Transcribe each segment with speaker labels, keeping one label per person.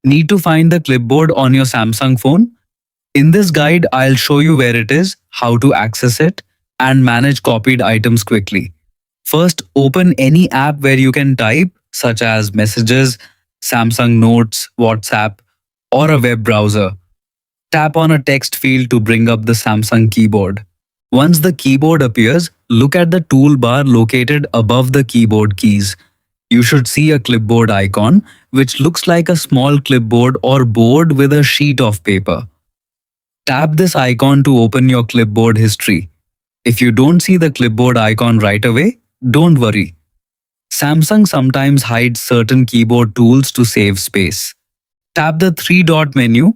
Speaker 1: Need to find the clipboard on your Samsung phone? In this guide, I'll show you where it is, how to access it, and manage copied items quickly. First, open any app where you can type, such as Messages, Samsung Notes, WhatsApp, or a web browser. Tap on a text field to bring up the Samsung keyboard. Once the keyboard appears, look at the toolbar located above the keyboard keys. You should see a clipboard icon, which looks like a small clipboard or board with a sheet of paper. Tap this icon to open your clipboard history. If you don't see the clipboard icon right away, don't worry. Samsung sometimes hides certain keyboard tools to save space. Tap the three-dot menu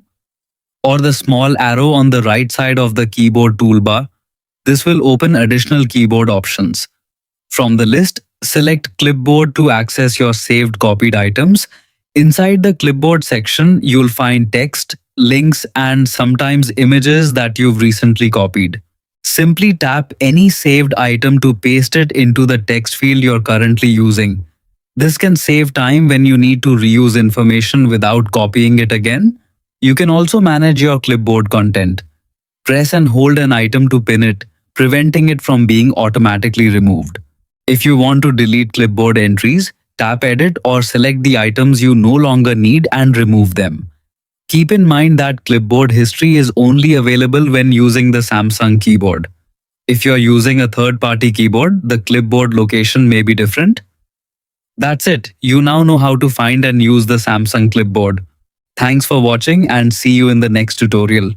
Speaker 1: or the small arrow on the right side of the keyboard toolbar. This will open additional keyboard options. From the list, select Clipboard to access your saved copied items. Inside the Clipboard section, you'll find text, links, and sometimes images that you've recently copied. Simply tap any saved item to paste it into the text field you're currently using. This can save time when you need to reuse information without copying it again. You can also manage your clipboard content. Press and hold an item to pin it, preventing it from being automatically removed. If you want to delete clipboard entries, tap Edit or select the items you no longer need and remove them. Keep in mind that clipboard history is only available when using the Samsung keyboard. If you're using a third-party keyboard, the clipboard location may be different. That's it. You now know how to find and use the Samsung clipboard. Thanks for watching and see you in the next tutorial.